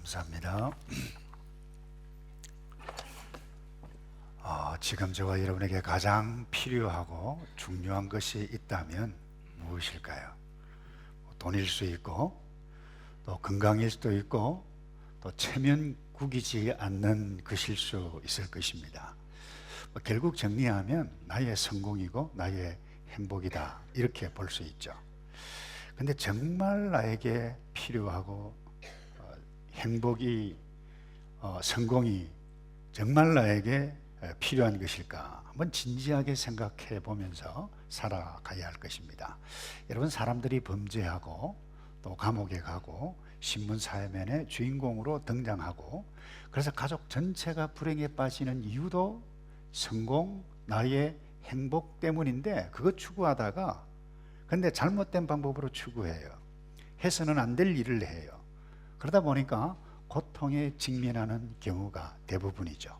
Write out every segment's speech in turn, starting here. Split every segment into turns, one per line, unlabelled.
감사합니다. 지금 저와 여러분에게 가장 필요하고 중요한 것이 있다면 무엇일까요? 돈일 수 있고, 또 건강일 수도 있고, 또 체면 구기지 않는 것일 수 있을 것입니다. 결국 정리하면 나의 성공이고 나의 행복이다, 이렇게 볼 수 있죠. 근데 정말 나에게 필요하고 행복이, 성공이 정말 나에게 필요한 것일까? 한번 진지하게 생각해 보면서 살아가야 할 것입니다. 여러분, 사람들이 범죄하고 또 감옥에 가고 신문 사회면에 주인공으로 등장하고, 그래서 가족 전체가 불행에 빠지는 이유도 성공, 나의 행복 때문인데, 그거 추구하다가 근데 잘못된 방법으로 추구해요. 해서는 안 될 일을 해요. 그러다 보니까 고통에 직면하는 경우가 대부분이죠.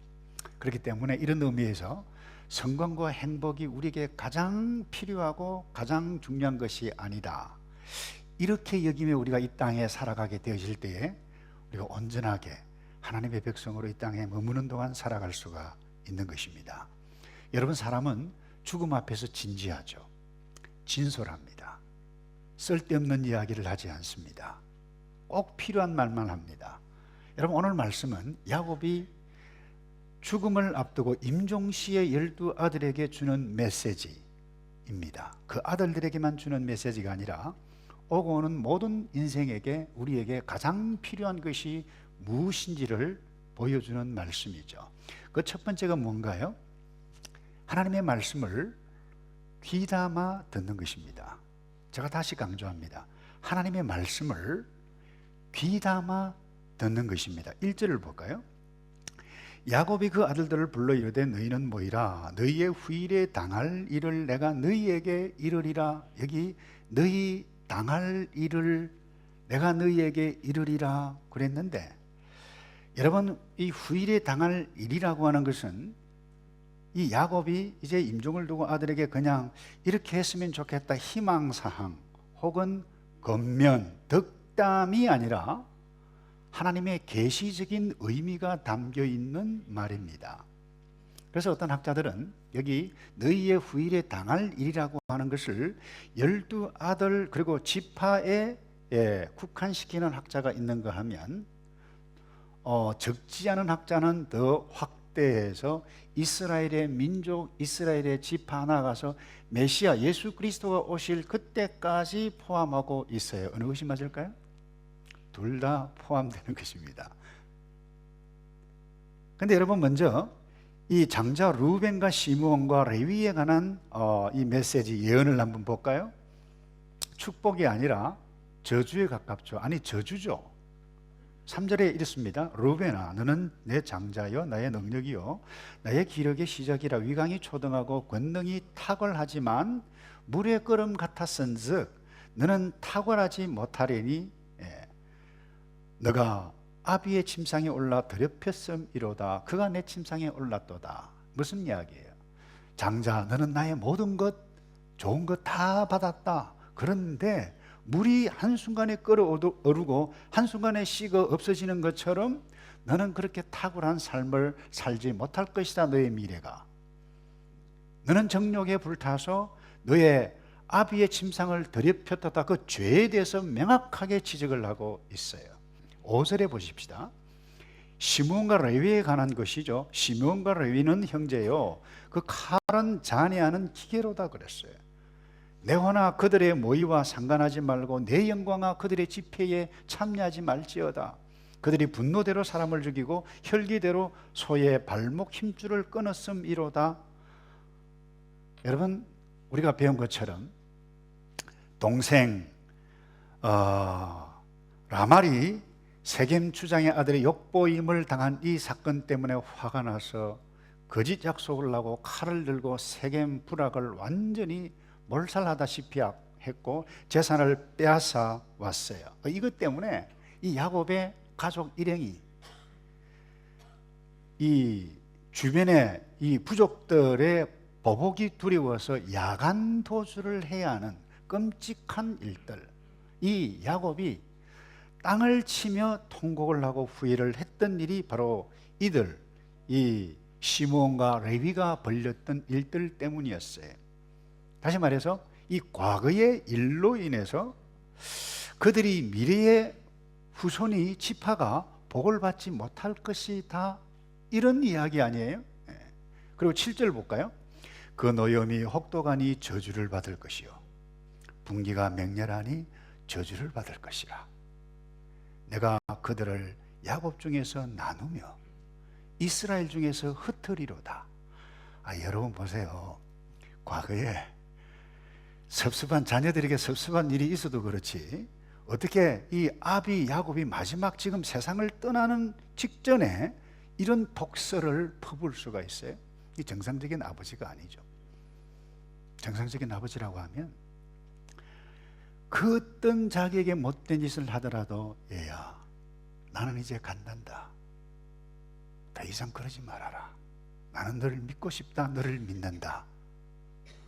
그렇기 때문에 이런 의미에서 성공과 행복이 우리에게 가장 필요하고 가장 중요한 것이 아니다, 이렇게 여기며 우리가 이 땅에 살아가게 되어질 때에 우리가 온전하게 하나님의 백성으로 이 땅에 머무는 동안 살아갈 수가 있는 것입니다. 여러분, 사람은 죽음 앞에서 진지하죠. 진솔합니다. 쓸데없는 이야기를 하지 않습니다. 꼭 필요한 말만 합니다. 여러분, 오늘 말씀은 야곱이 죽음을 앞두고 임종시의 12 아들에게 주는 메시지입니다. 그 아들들에게만 주는 메시지가 아니라 오고 오는 모든 인생에게, 우리에게 가장 필요한 것이 무엇인지를 보여주는 말씀이죠. 그 첫 번째가 뭔가요? 하나님의 말씀을 귀담아 듣는 것입니다. 제가 다시 강조합니다. 하나님의 말씀을 귀담아 듣는 것입니다. 1절을 볼까요? 야곱이 그 아들들을 불러 이르되 너희는 모이라, 너희의 후일에 당할 일을 내가 너희에게 이르리라. 여기 너희 당할 일을 내가 너희에게 이르리라 그랬는데, 여러분, 이 후일에 당할 일이라고 하는 것은 이 야곱이 이제 임종을 두고 아들에게 그냥 이렇게 했으면 좋겠다, 희망사항 혹은 겉면, 덕담이 아니라 하나님의 계시적인 의미가 담겨 있는 말입니다. 그래서 어떤 학자들은 여기 너희의 후일에 당할 일이라고 하는 것을 12 아들 그리고 지파에 국한시키는 학자가 있는가 하면, 적지 않은 학자는 더 확대해서 이스라엘의 민족, 이스라엘의 지파 나아가서 메시아 예수 그리스도가 오실 그때까지 포함하고 있어요. 어느 것이 맞을까요? 둘 다 포함되는 것입니다. 근데 여러분, 먼저 이 장자 루벤과 시므온과 레위에 관한 이 메시지 예언을 한번 볼까요? 축복이 아니라 저주에 가깝죠. 아니, 저주죠. 3절에 이렇습니다. 루벤아, 너는 내 장자여 나의 능력이요 나의 기력의 시작이라. 위강이 초등하고 권능이 탁월하지만 물의 끓음 같았은즉 너는 탁월하지 못하리니 너가 아비의 침상에 올라 더럽혔음이로다. 그가 내 침상에 올랐도다. 무슨 이야기예요? 장자, 너는 나의 모든 것, 좋은 것 다 받았다. 그런데 물이 한순간에 끓어오르고 한순간에 식어 없어지는 것처럼 너는 그렇게 탁월한 삶을 살지 못할 것이다. 너의 미래가, 너는 정욕에 불타서 너의 아비의 침상을 더럽혔다. 그 죄에 대해서 명확하게 지적을 하고 있어요. 5절에 보십시다. 시므온과 레위에 관한 것이죠. 시므온과 레위는 형제요 그 칼은 잔해하는 기계로다 그랬어요. 내 혼아 그들의 모의와 상관하지 말고 내 영광아 그들의 집회에 참여하지 말지어다. 그들이 분노대로 사람을 죽이고 혈기대로 소의 발목 힘줄을 끊었음이로다. 여러분, 우리가 배운 것처럼 동생 라말이 세겜 주장의 아들의 욕보임을 당한 이 사건 때문에 화가 나서 거짓 약속을 하고 칼을 들고 세겜 부락을 완전히 몰살하다시피 했고 재산을 빼앗아 왔어요. 이것 때문에 이 야곱의 가족 일행이 이 주변에 이 부족들의 보복이 두려워서 야간 도주를 해야 하는 끔찍한 일들, 이 야곱이 땅을 치며 통곡을 하고 후회를 했던 일이 바로 이들, 이 시므온과 레위가 벌였던 일들 때문이었어요. 다시 말해서 이 과거의 일로 인해서 그들이 미래의 후손이 지파가 복을 받지 못할 것이다, 이런 이야기 아니에요? 그리고 7절 볼까요? 그 노염이 혹독하니 저주를 받을 것이요 분기가 맹렬하니 저주를 받을 것이라. 내가 그들을 야곱 중에서 나누며 이스라엘 중에서 흩으리로다. 여러분 보세요. 과거에 섭섭한, 자녀들에게 섭섭한 일이 있어도 그렇지, 어떻게 이 아비 야곱이 마지막 지금 세상을 떠나는 직전에 이런 독설을 퍼부을 수가 있어요? 이 정상적인 아버지가 아니죠. 정상적인 아버지라고 하면 그 어떤 자기에게 못된 짓을 하더라도, 얘야 나는 이제 간단다, 더 이상 그러지 말아라, 나는 너를 믿고 싶다, 너를 믿는다,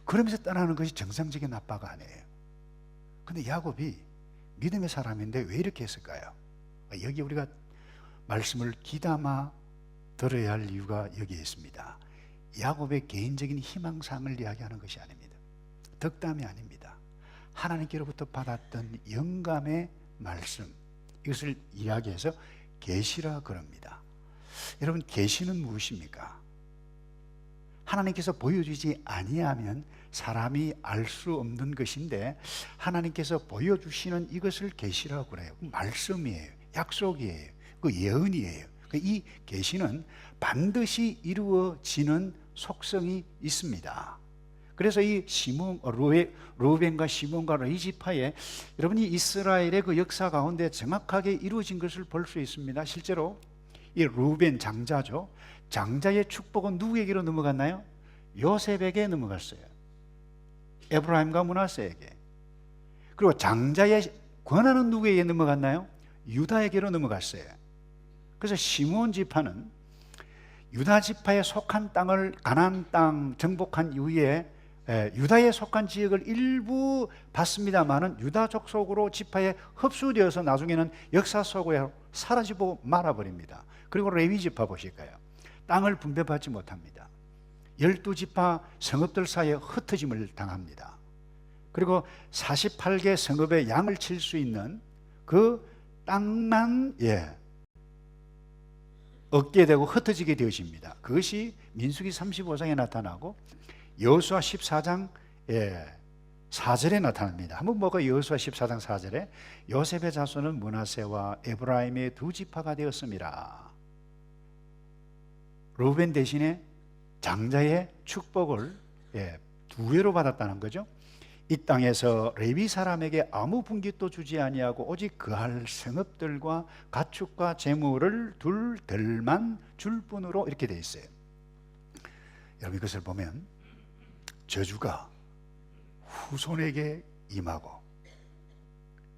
그러면서 떠나는 것이 정상적인 아빠가 아니에요. 근데 야곱이 믿음의 사람인데 왜 이렇게 했을까요? 여기 우리가 말씀을 귀담아 들어야 할 이유가 여기에 있습니다. 야곱의 개인적인 희망상을 이야기하는 것이 아닙니다. 덕담이 아닙니다. 하나님께로부터 받았던 영감의 말씀, 이것을 이야기해서 계시라 그럽니다. 여러분, 계시는 무엇입니까? 하나님께서 보여주지 아니하면 사람이 알 수 없는 것인데, 하나님께서 보여주시는 이것을 계시라고 그래요. 말씀이에요. 약속이에요. 그 예언이에요. 이 계시는 반드시 이루어지는 속성이 있습니다. 그래서 이 루벤과 시몬과 레위 지파에, 여러분이 이스라엘의 그 역사 가운데 정확하게 이루어진 것을 볼 수 있습니다. 실제로 이 루벤 장자죠. 장자의 축복은 누구에게로 넘어갔나요? 요셉에게 넘어갔어요. 에브라임과 므낫세에게. 그리고 장자의 권한은 누구에게 넘어갔나요? 유다에게로 넘어갔어요. 그래서 시므온 지파는 유다 지파에 속한 땅을 가나안 땅 정복한 이후에 유다에 속한 지역을 일부 받습니다만은 유다 족속으로 지파에 흡수되어서 나중에는 역사 속에 사라지고 말아버립니다. 그리고 레위 지파 보실까요? 땅을 분배받지 못합니다. 12지파 성읍들 사이에 흩어짐을 당합니다. 그리고 48개 성읍의 양을 칠 수 있는 그 땅만 얻게 되고 흩어지게 되어집니다. 그것이 민수기 35장에 나타나고 여호수아 14장 4절에 나타납니다. 한번 보고 여호수아 14장 4절에 요셉의 자손은 므낫세와 에브라임의 두 지파가 되었습니다. 루벤 대신에 장자의 축복을 두 배로 받았다는 거죠. 이 땅에서 레위 사람에게 아무 분깃도 주지 아니하고 오직 그할 성읍들과 가축과 재물을 둘들만 줄 뿐으로, 이렇게 돼 있어요. 여러분, 이것을 보면 저주가 후손에게 임하고,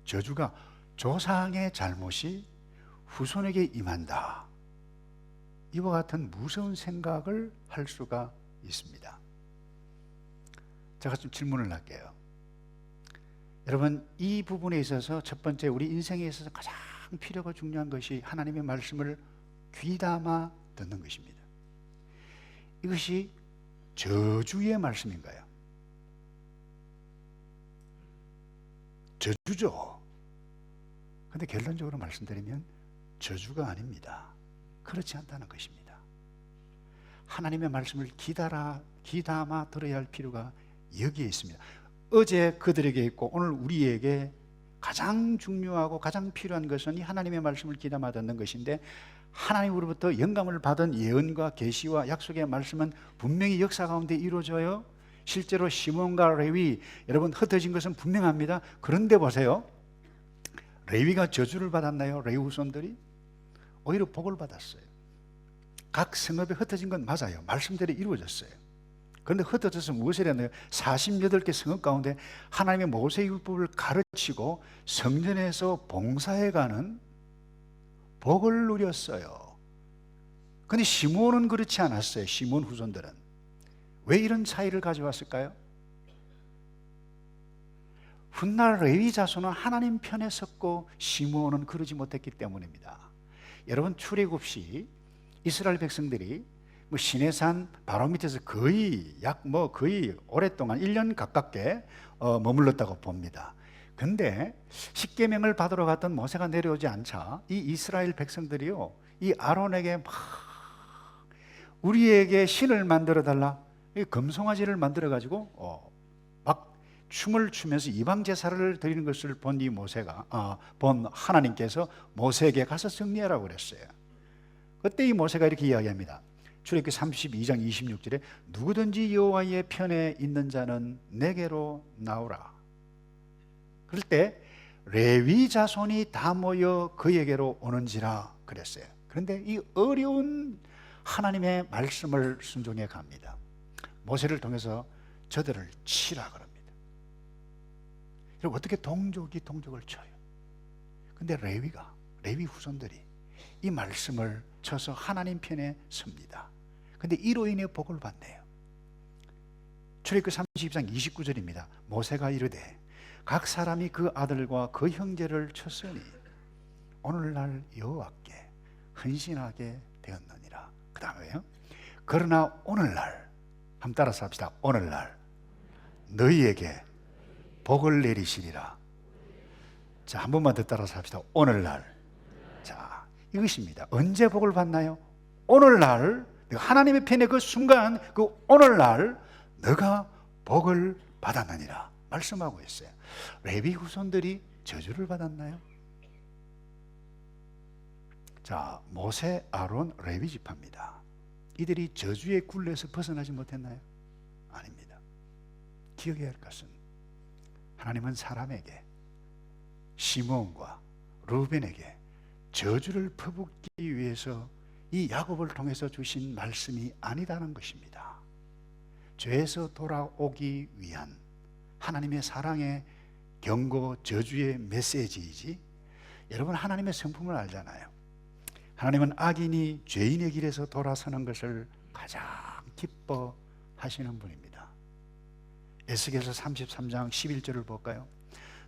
저주가 조상의 잘못이 후손에게 임한다, 이와 같은 무서운 생각을 할 수가 있습니다. 제가 좀 질문을 할게요. 여러분, 이 부분에 있어서 첫 번째, 우리 인생에 있어서 가장 필요가 중요한 것이 하나님의 말씀을 귀담아 듣는 것입니다. 이것이 저주의 말씀인가요? 저주죠. 그런데 결론적으로 말씀드리면 저주가 아닙니다. 그렇지 않다는 것입니다. 하나님의 말씀을 귀담아 들어야 할 필요가 여기에 있습니다. 어제 그들에게 있고 오늘 우리에게 가장 중요하고 가장 필요한 것은 이 하나님의 말씀을 귀담아 듣는 것인데, 하나님으로부터 영감을 받은 예언과 계시와 약속의 말씀은 분명히 역사 가운데 이루어져요. 실제로 시몬과 레위, 여러분, 흩어진 것은 분명합니다. 그런데 보세요, 레위가 저주를 받았나요? 레위 후손들이 오히려 복을 받았어요. 각 성읍에 흩어진 건 맞아요. 말씀대로 이루어졌어요. 그런데 흩어져서 무엇을 했나요? 48개 성읍 가운데 하나님의 모세율법을 가르치고 성전에서 봉사해가는 복을 누렸어요. 그런데 시몬은 그렇지 않았어요. 시몬 후손들은 왜 이런 차이를 가져왔을까요? 훗날 레위 자손은 하나님 편에 섰고 시므온은 그러지 못했기 때문입니다. 여러분, 출애굽시 이스라엘 백성들이 시내산 바로 밑에서 거의 거의 오랫동안 1년 가깝게 머물렀다고 봅니다. 근데 십계명을 받으러 갔던 모세가 내려오지 않자 이 이스라엘 백성들이요, 이 아론에게 막 우리에게 신을 만들어 달라, 금송아지를 만들어 가지고 막 춤을 추면서 이방 제사를 드리는 것을 본 이 모세가 본 하나님께서 모세에게 가서 정리하라고 그랬어요. 그때 이 모세가 이렇게 이야기합니다. 출애굽기 32장 26절에 누구든지 여호와의 편에 있는 자는 내게로 나오라. 그럴 때 레위 자손이 다 모여 그에게로 오는지라 그랬어요. 그런데 이 어려운 하나님의 말씀을 순종해 갑니다. 모세를 통해서 저들을 치라 그럽니다. 여러분, 어떻게 동족이 동족을 쳐요? 근데 레위 후손들이 이 말씀을 쳐서 하나님 편에 섭니다. 근데 이로 인해 복을 받네요. 출애굽기 32장 29절입니다. 모세가 이르되 각 사람이 그 아들과 그 형제를 쳤으니 오늘날 여호와께 헌신하게 되었느니라. 그 다음에요, 그러나 오늘날, 한번 따라서 합시다. 오늘날 너희에게 복을 내리시리라. 자, 한 번만 더 따라서 합시다. 오늘날. 자, 이것입니다. 언제 복을 받나요? 오늘날, 하나님의 편에 그 순간, 그 오늘날 너가 복을 받았느니라 말씀하고 있어요. 레위 후손들이 저주를 받았나요? 자, 모세, 아론, 레위 지파입니다. 이들이 저주의 굴레에서 벗어나지 못했나요? 아닙니다. 기억해야 할 것은 하나님은 사람에게, 시므온과 루벤에게 저주를 퍼붓기 위해서 이 야곱을 통해서 주신 말씀이 아니다는 것입니다. 죄에서 돌아오기 위한 하나님의 사랑의 경고, 저주의 메시지이지, 여러분, 하나님의 성품을 알잖아요. 하나님은 악인이 죄인의 길에서 돌아서는 것을 가장 기뻐하시는 분입니다. 에스겔서 33장 11절을 볼까요?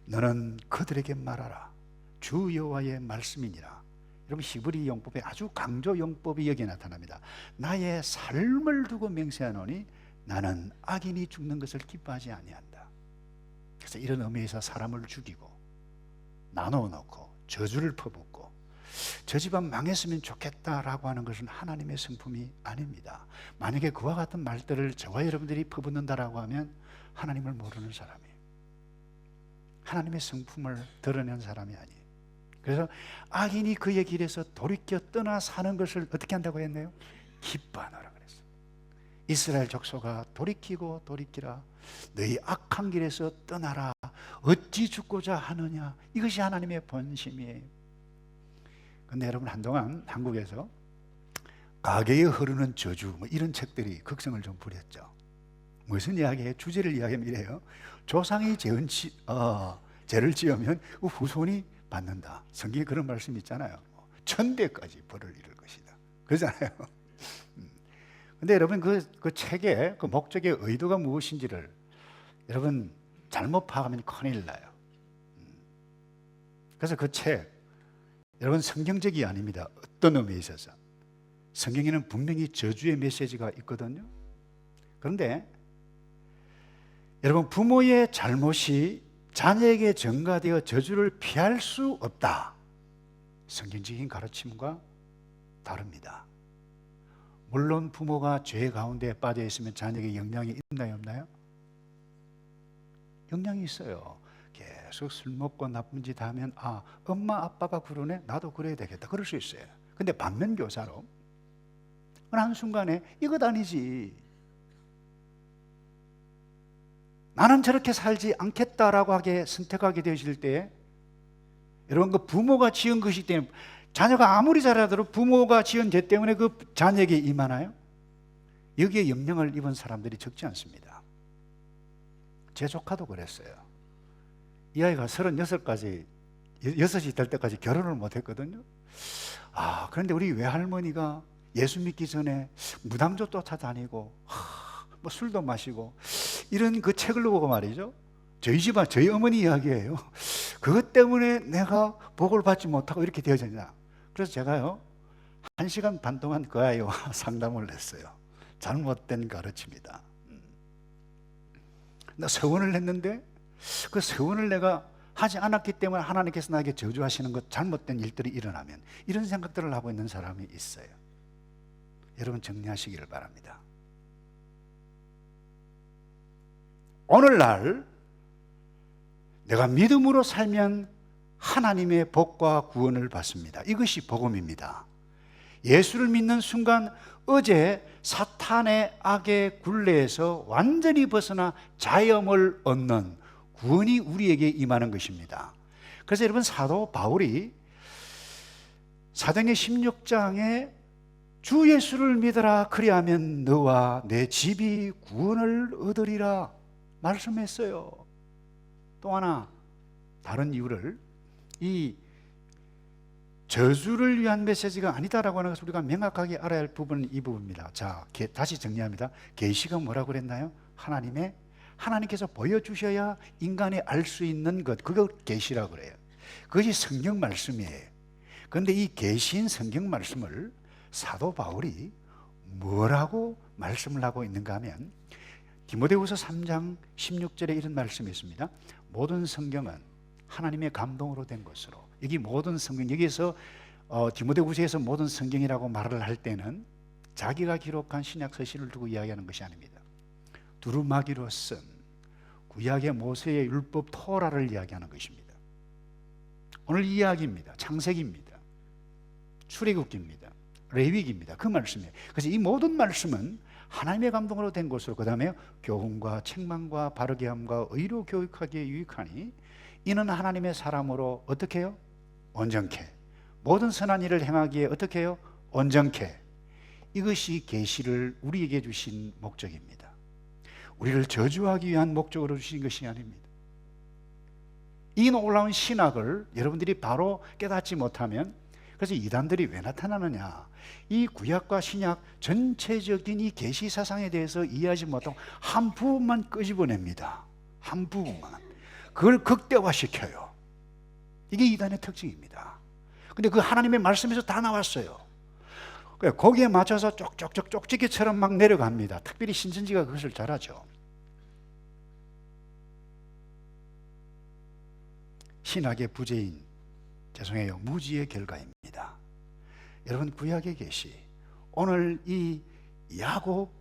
너는 그들에게 말하라. 주 여호와의 말씀이니라. 여러분, 히브리 용법에 아주 강조 용법이 여기에 나타납니다. 나의 삶을 두고 맹세하노니 나는 악인이 죽는 것을 기뻐하지 아니한다. 그래서 이런 의미에서 사람을 죽이고 나누어 놓고 저주를 퍼붓고 저 집안 망했으면 좋겠다라고 하는 것은 하나님의 성품이 아닙니다. 만약에 그와 같은 말들을 저와 여러분들이 퍼붓는다라고 하면 하나님을 모르는 사람이에요. 하나님의 성품을 드러낸 사람이 아니에요. 그래서 악인이 그의 길에서 돌이켜 떠나 사는 것을 어떻게 한다고 했나요? 기뻐하노라 그랬어요. 이스라엘 족속아, 돌이키고 돌이키라. 너희 악한 길에서 떠나라. 어찌 죽고자 하느냐. 이것이 하나님의 본심이에요. 근데 여러분, 한동안 한국에서 가게에 흐르는 저주 이런 책들이 극성을 좀 부렸죠. 무슨 이야기예요? 주제를 이야기하면 이래요. 조상이 죄를 지으면 후손이 받는다. 성경에 그런 말씀이 있잖아요. 천대까지 벌을 이룰 것이다. 그러잖아요. 근데 여러분, 그 책의 그 목적의 의도가 무엇인지를 여러분 잘못 파악하면 큰일 나요. 그래서 그 책, 여러분, 성경적이 아닙니다. 어떤 의미에 있어서 성경에는 분명히 저주의 메시지가 있거든요. 그런데 여러분, 부모의 잘못이 자녀에게 전가되어 저주를 피할 수 없다. 성경적인 가르침과 다릅니다. 물론 부모가 죄 가운데 빠져 있으면 자녀에게 영향이 있나요, 없나요? 영향이 있어요. 계속 술 먹고 나쁜 짓 하면 엄마 아빠가 그러네, 나도 그래야 되겠다, 그럴 수 있어요. 근데 반면 교사로 한순간에 이것 아니지, 나는 저렇게 살지 않겠다라고 하게 선택하게 되실 때, 여러분, 그 부모가 지은 것이기 때문에, 자녀가 아무리 잘하더라도 부모가 지은 죄 때문에 그 자녀에게 임하나요? 여기에 영향을 입은 사람들이 적지 않습니다. 제 조카도 그랬어요. 이 아이가 36까지, 6이 될 때까지 결혼을 못했거든요. 그런데 우리 외할머니가 예수 믿기 전에 무당조 쫓아다니고 뭐 술도 마시고 이런 그 책을 보고 말이죠, 저희 집안, 저희 어머니 이야기예요. 그것 때문에 내가 복을 받지 못하고 이렇게 되어졌냐. 그래서 제가요, 1시간 반 동안 그 아이와 상담을 했어요. 잘못된 가르침이다. 나 서원을 했는데 그 서원을 내가 하지 않았기 때문에 하나님께서 나에게 저주하시는 것, 잘못된 일들이 일어나면 이런 생각들을 하고 있는 사람이 있어요. 여러분 정리하시기를 바랍니다. 오늘날 내가 믿음으로 살면 하나님의 복과 구원을 받습니다. 이것이 복음입니다. 예수를 믿는 순간 어제 사탄의 악의 굴레에서 완전히 벗어나 자유함을 얻는 구원이 우리에게 임하는 것입니다. 그래서 여러분 사도 바울이 사도행전 16장에 주 예수를 믿어라 그리하면 너와 내 집이 구원을 얻으리라 말씀했어요. 또 하나 다른 이유를, 이 저주를 위한 메시지가 아니다라고 하는 것을 우리가 명확하게 알아야 할 부분은 이 부분입니다. 자, 다시 정리합니다. 계시가 뭐라고 그랬나요? 하나님께서 보여주셔야 인간이 알 수 있는 것, 그걸 계시라고 그래요. 그것이 성경 말씀이에요. 그런데 이 계시인 성경 말씀을 사도 바울이 뭐라고 말씀을 하고 있는가 하면 디모데후서 3장 16절에 이런 말씀이 있습니다. 모든 성경은 하나님의 감동으로 된 것으로. 여기 모든 성경, 여기에서 디모데후서에서 모든 성경이라고 말을 할 때는 자기가 기록한 신약 서신을 두고 이야기하는 것이 아닙니다. 두루마기로 쓴 구약의 모세의 율법 토라를 이야기하는 것입니다. 오늘 이 이야기입니다. 창세기입니다. 출애굽기입니다. 레위기입니다. 그 말씀이에요. 그래서 이 모든 말씀은 하나님의 감동으로 된 것으로, 그 다음에 교훈과 책망과 바르게 함과 의로 교육하기에 유익하니 이는 하나님의 사람으로 어떻게 해요? 온전케. 모든 선한 일을 행하기에 어떻게 해요? 온전케. 이것이 계시를 우리에게 주신 목적입니다. 우리를 저주하기 위한 목적으로 주신 것이 아닙니다. 이 놀라운 신학을 여러분들이 바로 깨닫지 못하면, 그래서 이단들이 왜 나타나느냐, 이 구약과 신약 전체적인 이 계시 사상에 대해서 이해하지 못하고 한 부분만 끄집어냅니다. 한 부분만. 그걸 극대화시켜요. 이게 이단의 특징입니다. 근데 그 하나님의 말씀에서 다 나왔어요. 거기에 맞춰서 쪽쪽쪽 쪽지기처럼 막 내려갑니다. 특별히 신천지가 그것을 잘하죠. 신학의 부재인, 죄송해요, 무지의 결과입니다. 여러분 구약의 계시, 오늘 이 야곱,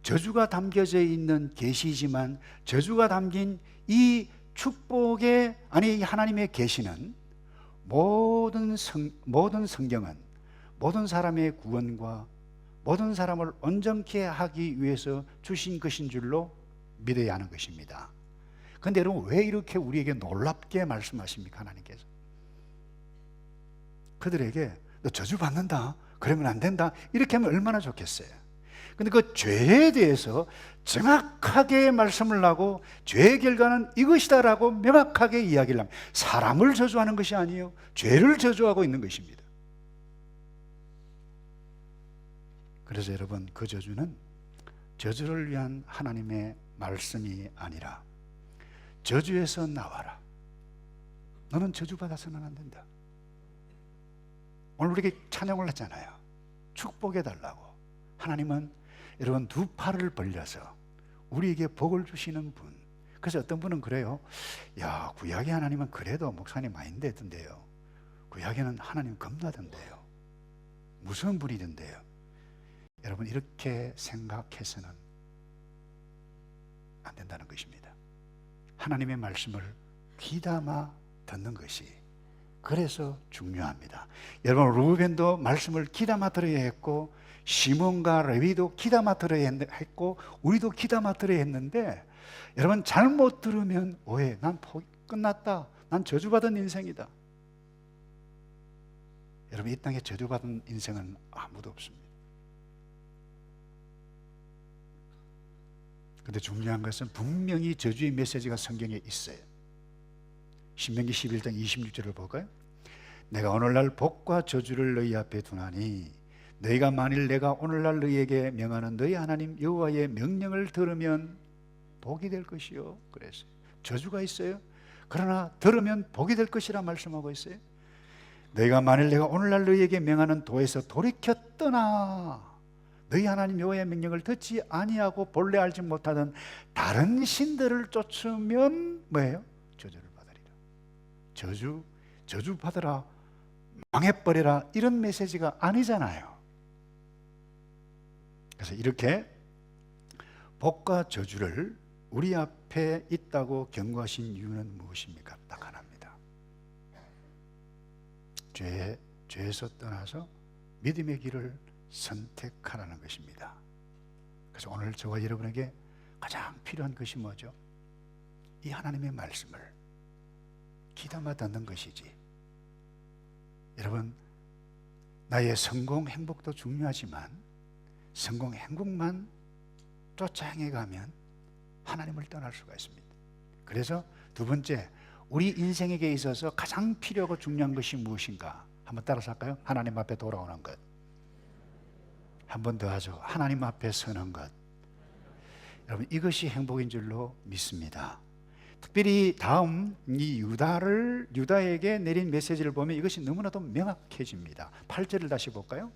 저주가 담겨져 있는 계시지만 저주가 담긴 이 축복의, 아니 하나님의 계시는 모든 성경은 모든 사람의 구원과 모든 사람을 온전케 하기 위해서 주신 것인 줄로 믿어야 하는 것입니다. 그런데 여러분 왜 이렇게 우리에게 놀랍게 말씀하십니까? 하나님께서 그들에게 너 저주 받는다, 그러면 안 된다, 이렇게 하면 얼마나 좋겠어요. 근데 그 죄에 대해서 정확하게 말씀을 하고 죄의 결과는 이것이다라고 명확하게 이야기를 합니다. 사람을 저주하는 것이 아니에요. 죄를 저주하고 있는 것입니다. 그래서 여러분 그 저주는 저주를 위한 하나님의 말씀이 아니라 저주에서 나와라, 너는 저주받아서는 안 된다. 오늘 우리에게 찬양을 했잖아요. 축복해달라고. 하나님은 여러분 두 팔을 벌려서 우리에게 복을 주시는 분. 그래서 어떤 분은 그래요. 야, 구약의 하나님은 그래도 목사님 많이 되던데요, 구약에는 하나님 겁나던데요, 무서운 분이던데요. 여러분 이렇게 생각해서는 안 된다는 것입니다. 하나님의 말씀을 귀담아 듣는 것이 그래서 중요합니다. 여러분 루벤도 말씀을 귀담아 들어야 했고, 시몬과 레위도 귀담아 들어야 했고, 우리도 귀담아 들어야 했는데, 여러분 잘못 들으면 오해, 난 끝났다, 난 저주받은 인생이다. 여러분 이 땅에 저주받은 인생은 아무도 없습니다. 그런데 중요한 것은 분명히 저주의 메시지가 성경에 있어요. 신명기 11장 26절을 볼까요? 내가 오늘날 복과 저주를 너희 앞에 두나니 너희가 만일 내가 오늘날 너희에게 명하는 너희 하나님 여호와의 명령을 들으면 복이 될 것이요. 그랬어요. 저주가 있어요. 그러나 들으면 복이 될 것이라 말씀하고 있어요. 너희가 만일 내가 오늘날 너희에게 명하는 도에서 돌이켜 떠나 너희 하나님 여호와의 명령을 듣지 아니하고 본래 알지 못하던 다른 신들을 쫓으면 뭐예요? 저주를 받으리라. 저주 받으라, 망해버려라, 이런 메시지가 아니잖아요. 그래서 이렇게 복과 저주를 우리 앞에 있다고 경고하신 이유는 무엇입니까? 딱 하나입니다. 죄에서 떠나서 믿음의 길을 선택하라는 것입니다. 그래서 오늘 저와 여러분에게 가장 필요한 것이 뭐죠? 이 하나님의 말씀을 귀담아 듣는 것이지. 여러분, 나의 성공, 행복도 중요하지만 성공, 행복만 쫓아 행해가면 하나님을 떠날 수가 있습니다. 그래서 두 번째, 우리 인생에게 있어서 가장 필요하고 중요한 것이 무엇인가? 한번 따라서 할까요? 하나님 앞에 돌아오는 것. 한 번 더 하죠. 하나님 앞에 서는 것. 여러분, 이것이 행복인 줄로 믿습니다. 특별히 다음 이 유다에게 내린 메시지를 보면 이것이 너무나도 명확해집니다. 8절을 다시 볼까요?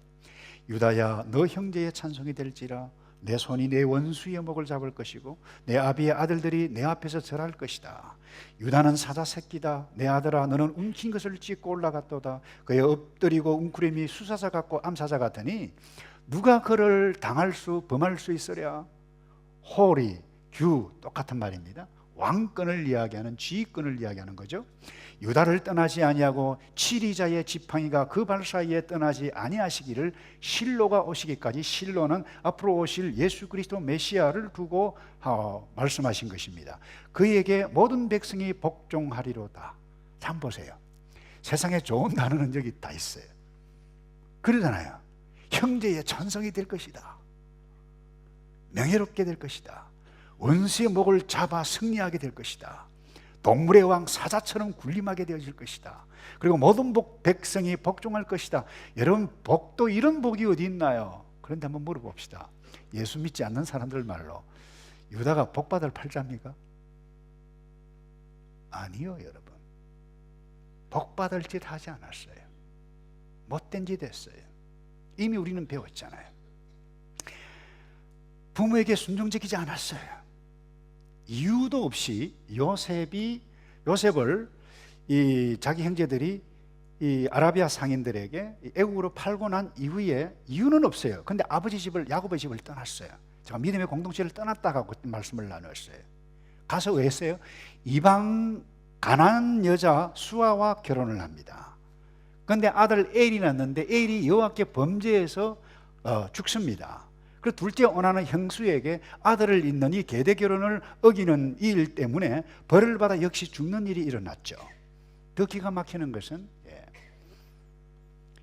유다야, 너 형제의 찬송이 될지라. 내 손이 내 원수의 목을 잡을 것이고 내 아비의 아들들이 내 앞에서 절할 것이다. 유다는 사자 새끼다. 내 아들아, 너는 움킨 것을 찢고 올라갔도다. 그의 엎드리고 웅크림이 수사자 같고 암사자 같으니 누가 그를 범할 수 있으랴. 호리, 규, 똑같은 말입니다. 왕권을 이야기하는, 지휘권을 이야기하는 거죠. 유다를 떠나지 아니하고 치리자의 지팡이가 그 발 사이에 떠나지 아니하시기를 실로가 오시기까지, 실로는 앞으로 오실 예수 그리스도 메시아를 두고 말씀하신 것입니다. 그에게 모든 백성이 복종하리로다. 참 보세요. 세상에 좋은 단어는 여기 다 있어요. 그러잖아요. 형제의 천성이 될 것이다. 명예롭게 될 것이다. 원수의 목을 잡아 승리하게 될 것이다. 동물의 왕 사자처럼 군림하게 되어질 것이다. 그리고 모든 백성이 복종할 것이다. 여러분, 복도 이런 복이 어디 있나요? 그런데 한번 물어봅시다. 예수 믿지 않는 사람들 말로 유다가 복받을 팔자입니까? 아니요, 여러분. 복받을 짓 하지 않았어요. 못된 짓 했어요. 이미 우리는 배웠잖아요. 부모에게 순종지키지 않았어요. 이유도 없이 요셉을 자기 형제들이 이 아라비아 상인들에게 애국으로 팔고 난 이후에 이유는 없어요. 근데 아버지 집을, 야곱의 집을 떠났어요. 제가 믿음의 공동체를 떠났다고 말씀을 나눴어요. 가서 왜 했어요? 이방 가나안 여자 수아와 결혼을 합니다. 그런데 아들 에일이 낳는데 에일이 여호와께 범죄해서 죽습니다. 그리고 둘째 원하는 형수에게 아들을 잇는 이 계대 결혼을 어기는 이 일 때문에 벌을 받아 역시 죽는 일이 일어났죠. 더 기가 막히는 것은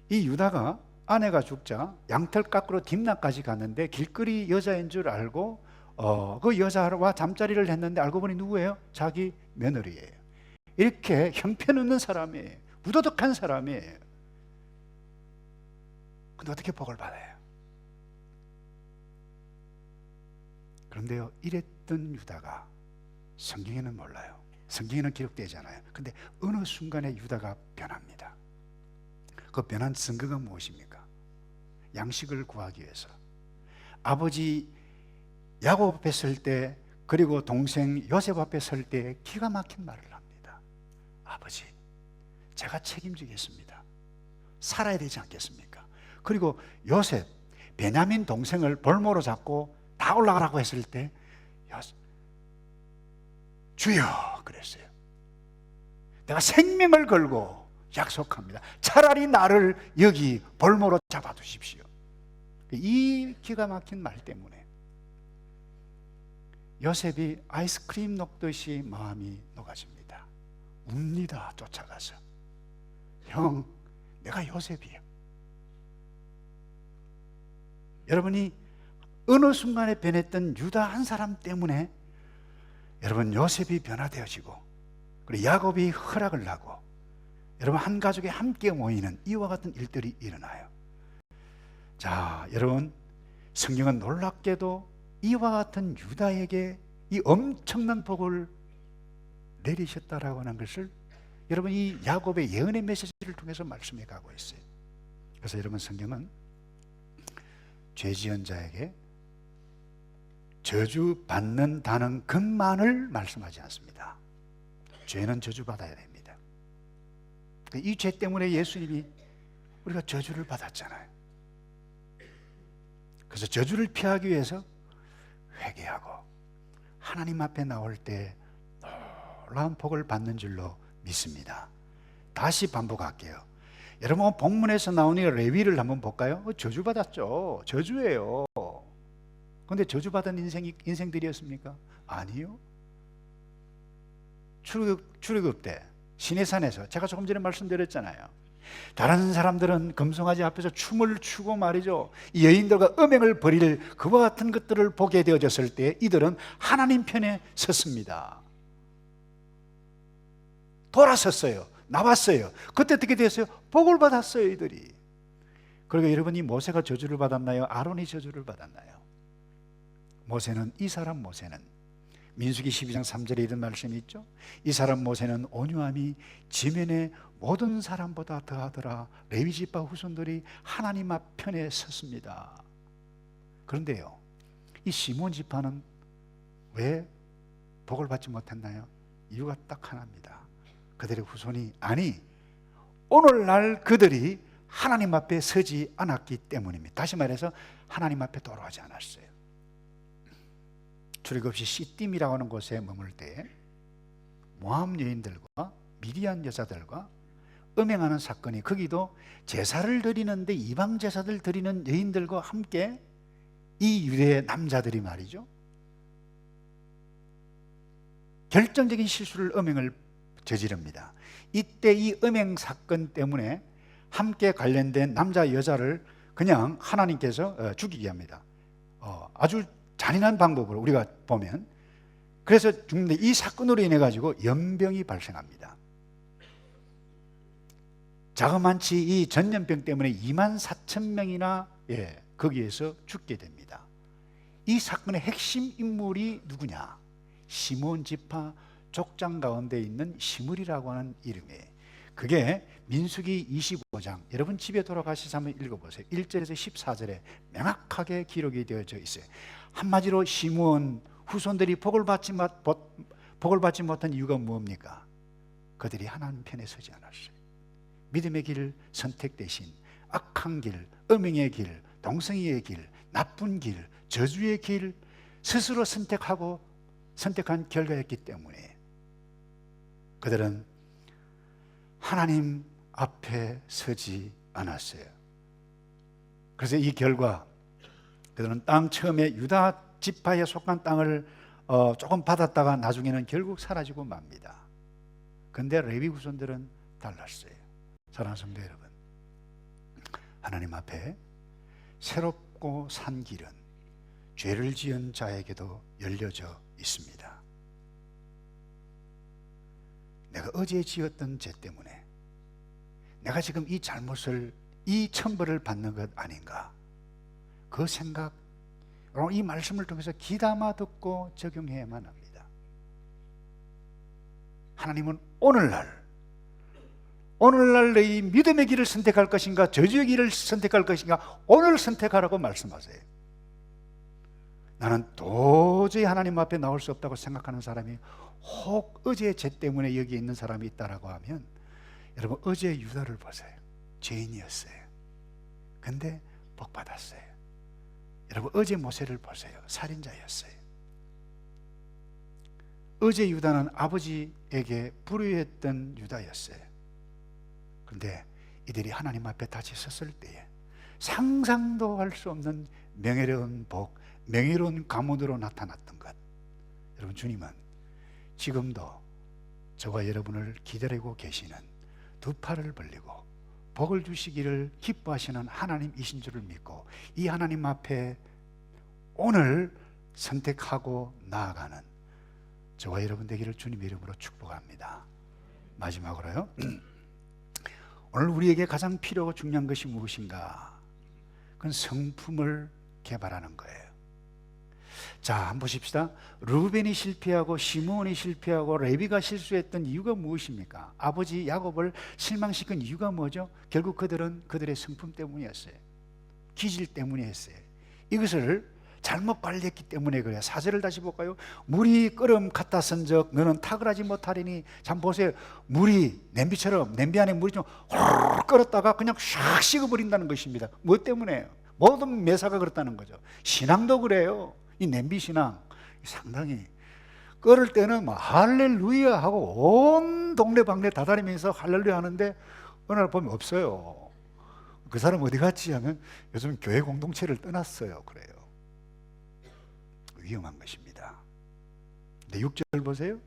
이 유다가 아내가 죽자 양털 깎으러 딥나까지 갔는데 길거리 여자인 줄 알고 그 여자와 잠자리를 했는데 알고 보니 누구예요? 자기 며느리예요. 이렇게 형편없는 사람이에요. 무도덕한 사람이에요. 근데 어떻게 복을 받아요? 그런데요, 이랬던 유다가 성경에는 몰라요. 성경에는 기록되지 않아요. 근데 어느 순간에 유다가 변합니다. 그 변한 증거가 무엇입니까? 양식을 구하기 위해서 아버지 야곱 앞에 설 때, 그리고 동생 요셉 앞에 설 때 기가 막힌 말을 합니다. 아버지, 제가 책임지겠습니다. 살아야 되지 않겠습니까? 그리고 요셉, 베냐민 동생을 볼모로 잡고 다 올라가라고 했을 때 주여 그랬어요. 내가 생명을 걸고 약속합니다. 차라리 나를 여기 볼모로 잡아두십시오. 이 기가 막힌 말 때문에 요셉이 아이스크림 녹듯이 마음이 녹아집니다. 웁니다. 쫓아가서 형, 내가 요셉이에요. 여러분이 어느 순간에 변했던 유다 한 사람 때문에 여러분 요셉이 변화되어지고 그리고 야곱이 허락을 하고 여러분 한 가족이 함께 모이는 이와 같은 일들이 일어나요. 자, 여러분, 성경은 놀랍게도 이와 같은 유다에게 이 엄청난 복을 내리셨다라고 하는 것을 여러분 이 야곱의 예언의 메시지를 통해서 말씀해 가고 있어요. 그래서 여러분 성경은 죄 지은 자에게 저주받는다는 것만을 말씀하지 않습니다. 죄는 저주받아야 됩니다. 이 죄 때문에 예수님이 우리가 저주를 받았잖아요. 그래서 저주를 피하기 위해서 회개하고 하나님 앞에 나올 때 놀라운 복을 받는 줄로 믿습니다. 다시 반복할게요. 여러분 본문에서 나오는 레위를 한번 볼까요? 저주받았죠. 저주예요. 그런데 저주받은 인생들이었습니까? 아니요. 출애굽 때 시내산에서 제가 조금 전에 말씀드렸잖아요. 다른 사람들은 금송아지 앞에서 춤을 추고 말이죠, 이 여인들과 음행을 벌일 그와 같은 것들을 보게 되어졌을 때 이들은 하나님 편에 섰습니다. 돌아섰어요. 나왔어요. 그때 어떻게 됐어요? 복을 받았어요, 이들이. 그리고 여러분이 모세가 저주를 받았나요? 아론이 저주를 받았나요? 모세는, 이 사람 모세는 민수기 12장 3절에 이런 말씀이 있죠. 이 사람 모세는 온유함이 지면의 모든 사람보다 더하더라. 레위 지파 후손들이 하나님 앞 편에 섰습니다. 그런데요, 이 시몬 지파는 왜 복을 받지 못했나요? 이유가 딱 하나입니다. 그들의 후손이, 아니 오늘날 그들이 하나님 앞에 서지 않았기 때문입니다. 다시 말해서 하나님 앞에 돌아오지 않았어요. 출애굽시 시딤이라고 하는 곳에 머물 때 모압 여인들과 미디안 여자들과 음행하는 사건이, 거기도 제사를 드리는데 이방 제사들 드리는 여인들과 함께 이 유대 남자들이 말이죠, 결정적인 실수를, 음행을 저지릅니다. 이때 이 음행 사건 때문에 함께 관련된 남자 여자를 그냥 하나님께서 죽이게 합니다. 아주 잔인한 방법으로 우리가 보면. 그래서 죽는데 이 사건으로 인해 가지고 연병이 발생합니다. 자그만치 이 전염병 때문에 24,000명이나 거기에서 죽게 됩니다. 이 사건의 핵심 인물이 누구냐? 시몬 지파 족장 가운데 있는 시므리라고 하는 이름이에요. 그게 민수기 25장, 여러분 집에 돌아가셔서 한번 읽어보세요. 1절에서 14절에 명확하게 기록이 되어져 있어요. 한마디로 시므온 후손들이 복을 받지 못한 이유가 뭡니까? 그들이 하나님 편에 서지 않았어요. 믿음의 길 선택 대신 악한 길, 음행의 길, 동성애의 길, 나쁜 길, 저주의 길 스스로 선택한 결과였기 때문에 그들은 하나님 앞에 서지 않았어요. 그래서 이 결과 그들은 땅, 처음에 유다 지파에 속한 땅을 조금 받았다가 나중에는 결국 사라지고 맙니다. 그런데 레위 후손들은 달랐어요. 사랑하는 성도 여러분, 하나님 앞에 새롭고 산 길은 죄를 지은 자에게도 열려져 있습니다. 내가 어제 지었던 죄 때문에 내가 지금 이 잘못을, 이 천벌을 받는 것 아닌가, 그 생각, 이 말씀을 통해서 귀담아 듣고 적용해야만 합니다. 하나님은 오늘날 너희 믿음의 길을 선택할 것인가, 저주의 길을 선택할 것인가, 오늘 선택하라고 말씀하세요. 나는 도저히 하나님 앞에 나올 수 없다고 생각하는 사람이 혹 어제의 죄 때문에 여기 있는 사람이 있다라고 하면, 여러분 어제 유다를 보세요. 죄인이었어요. 근데 복 받았어요. 여러분 어제 모세를 보세요. 살인자였어요. 어제 유다는 아버지에게 불의했던 유다였어요. 그런데 이들이 하나님 앞에 다시 섰을 때에 상상도 할 수 없는 명예로운 복, 명예로운 가문으로 나타났던 것. 여러분 주님은 지금도 저와 여러분을 기다리고 계시는, 두 팔을 벌리고 복을 주시기를 기뻐하시는 하나님이신 줄을 믿고 이 하나님 앞에 오늘 선택하고 나아가는 저와 여러분 되기를 주님 이름으로 축복합니다. 마지막으로요, 오늘 우리에게 가장 필요하고 중요한 것이 무엇인가? 그건 성품을 개발하는 거예요. 자, 한번 보십시다. 루벤이 실패하고 시므온이 실패하고 레위가 실수했던 이유가 무엇입니까? 아버지 야곱을 실망시킨 이유가 뭐죠? 결국 그들은 그들의 성품 때문이었어요. 기질 때문이었어요. 이것을 잘못 관리했기 때문에 그래요. 4절을 다시 볼까요? 물이 끓음 같았은즉 너는 탁을하지 못하리니. 참 보세요. 물이 냄비처럼, 냄비 안에 물이 좀 호로록 끓었다가 그냥 샥 식어버린다는 것입니다. 뭐 때문에요? 모든 매사가 그렇다는 거죠. 신앙도 그래요. 이 냄비 신앙 상당히 끓을 때는 막 할렐루야 하고 온 동네방네 다다니면서 할렐루야 하는데 어느 날 보면 없어요. 그 사람 어디 갔지 하면 요즘 교회 공동체를 떠났어요. 그래요. 위험한 것입니다. 근데 6절 보세요.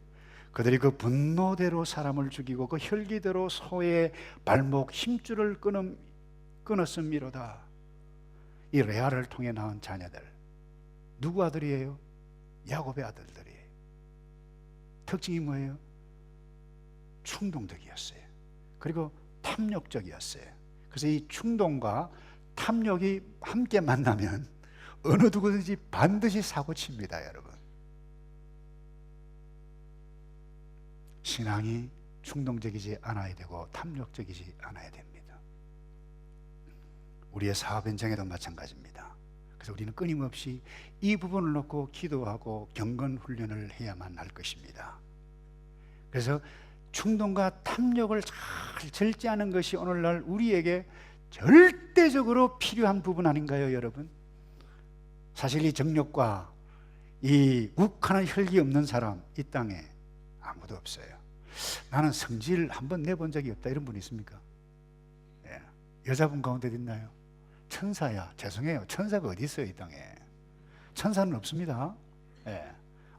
그들이 그 분노대로 사람을 죽이고 그 혈기대로 소의 발목 힘줄을 끊었음이로다. 이 레아를 통해 낳은 자녀들 누구 아들이에요? 야곱의 아들들이에요. 특징이 뭐예요? 충동적이었어요. 그리고 탐욕적이었어요. 그래서 이 충동과 탐욕이 함께 만나면 어느 누구든지 반드시 사고칩니다, 여러분. 신앙이 충동적이지 않아야 되고 탐욕적이지 않아야 됩니다. 우리의 사업 현장에도 마찬가지입니다. 그래서 우리는 끊임없이 이 부분을 놓고 기도하고 경건 훈련을 해야만 할 것입니다. 그래서 충동과 탐욕을 잘 절제하는 것이 오늘날 우리에게 절대적으로 필요한 부분 아닌가요, 여러분? 사실 이 정욕과 이 욱하는 혈기 없는 사람 이 땅에 아무도 없어요. 나는 성질 한번 내본 적이 없다 이런 분 있습니까? 예. 여자분 가운데 있나요? 천사야. 죄송해요. 천사가 어디 있어요, 이 땅에? 천사는 없습니다. 예.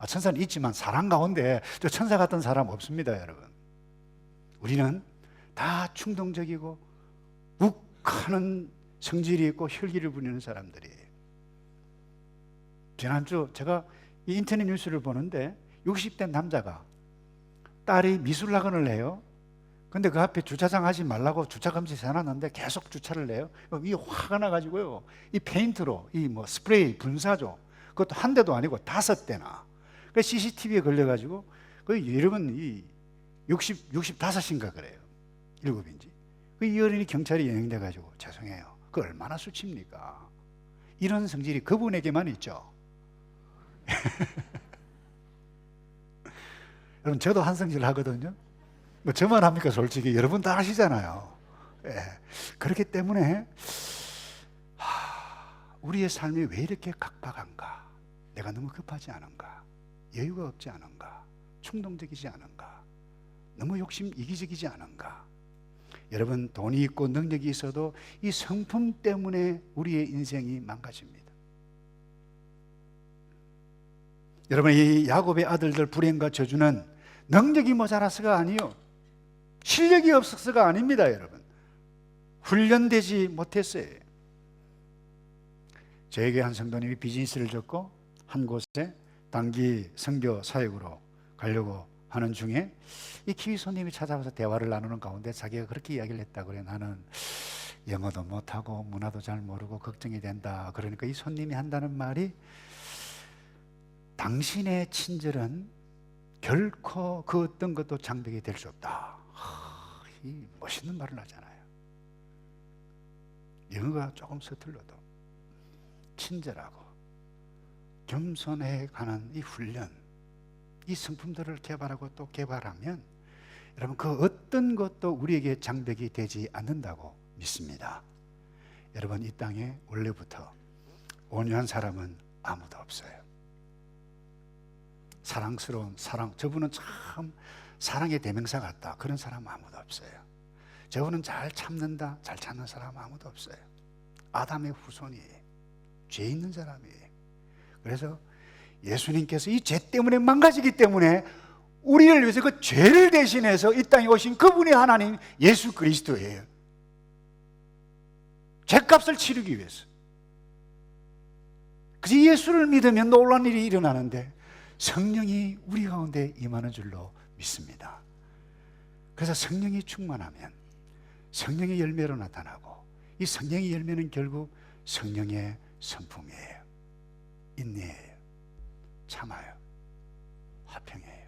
천사는 있지만 사람 가운데 저 천사 같은 사람 없습니다, 여러분. 우리는 다 충동적이고 욱하는 성질이 있고 혈기를 부리는 사람들이에요. 지난주 제가 이 인터넷 뉴스를 보는데 60대 남자가 딸이 미술학원을 해요. 근데 그 앞에 주차장 하지 말라고 주차금지 해놨는데 계속 주차를 해요. 이 화가 나가지고요. 이 페인트로 이 뭐 스프레이 분사죠. 그것도 한 대도 아니고 5대나. 그 CCTV에 걸려가지고 그 여러분 이 65인가 그래요. 7인지. 이 어린이 경찰이 연행돼가지고 죄송해요. 그 얼마나 수치입니까? 이런 성질이 그분에게만 있죠. 여러분 저도 한성질 하거든요. 뭐 저만 합니까? 솔직히 여러분 다 아시잖아요. 예. 그렇기 때문에 우리의 삶이 왜 이렇게 각박한가? 내가 너무 급하지 않은가? 여유가 없지 않은가? 충동적이지 않은가? 너무 욕심 이기적이지 않은가? 여러분 돈이 있고 능력이 있어도 이 성품 때문에 우리의 인생이 망가집니다. 여러분 이 야곱의 아들들 불행과 저주는 능력이 모자라서가 아니요, 실력이 없어서가 아닙니다, 여러분. 훈련되지 못했어요. 저에게 한 성도님이 비즈니스를 줬고 한 곳에 단기 선교 사역으로 가려고 하는 중에 이 키위 손님이 찾아와서 대화를 나누는 가운데 자기가 그렇게 이야기를 했다고 그래요. 나는 영어도 못하고 문화도 잘 모르고 걱정이 된다. 그러니까 이 손님이 한다는 말이 당신의 친절은 결코 그 어떤 것도 장벽이 될 수 없다. 이 멋있는 말을 하잖아요. 영어가 조금 서툴러도 친절하고 겸손해 가는 이 훈련, 이 성품들을 개발하고 또 개발하면 여러분 그 어떤 것도 우리에게 장벽이 되지 않는다고 믿습니다. 여러분 이 땅에 원래부터 온유한 사람은 아무도 없어요. 사랑스러운 사랑, 저분은 참 사랑의 대명사 같다, 그런 사람 아무도 없어요. 저분은 잘 참는다, 잘 참는 사람 아무도 없어요. 아담의 후손이에요. 죄 있는 사람이에요. 그래서 예수님께서 이 죄 때문에 망가지기 때문에 우리를 위해서 그 죄를 대신해서 이 땅에 오신 그분이 하나님 예수 그리스도예요. 죄값을 치르기 위해서. 그래서 예수를 믿으면 놀라운 일이 일어나는데 성령이 우리 가운데 임하는 줄로 믿습니다. 그래서 성령이 충만하면 성령의 열매로 나타나고, 이 성령의 열매는 결국 성령의 성품이에요. 인내예요. 참아요. 화평해요.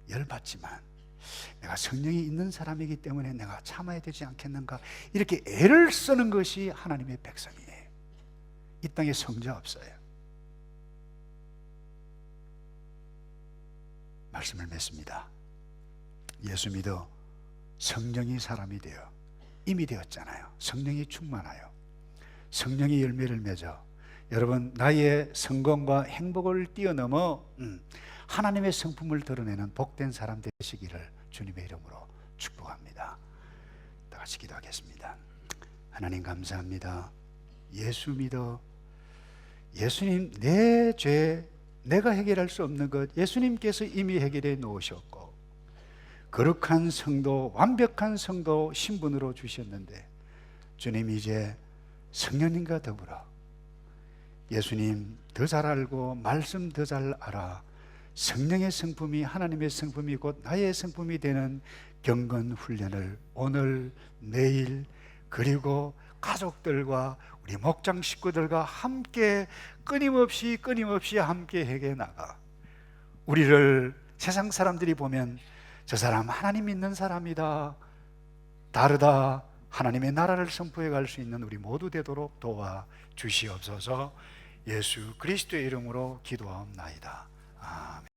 열받지만 내가 성령이 있는 사람이기 때문에 내가 참아야 되지 않겠는가, 이렇게 애를 쓰는 것이 하나님의 백성이에요. 이 땅에 성자 없어요. 말씀을 맺습니다. 예수 믿어 성령이 사람이 되어 이미 되었잖아요. 성령이 충만하여 성령의 열매를 맺어 여러분 나의 성공과 행복을 뛰어넘어 하나님의 성품을 드러내는 복된 사람 되시기를 주님의 이름으로 축복합니다. 다 같이 기도하겠습니다. 하나님 감사합니다. 예수 믿어 예수님, 내 죄 내가 해결할 수 없는 것 예수님께서 이미 해결해 놓으셨고, 거룩한 성도, 완벽한 성도 신분으로 주셨는데 주님 이제 성령님과 더불어 예수님 더 잘 알고 말씀 더 잘 알아 성령의 성품이 하나님의 성품이 곧 나의 성품이 되는 경건 훈련을 오늘 내일 그리고 가족들과 우리 목장 식구들과 함께 끊임없이 함께 해게 나가 우리를 세상 사람들이 보면 저 사람 하나님 믿는 사람이다, 다르다, 하나님의 나라를 선포해 갈 수 있는 우리 모두 되도록 도와 주시옵소서. 예수 그리스도의 이름으로 기도하옵나이다. 아멘.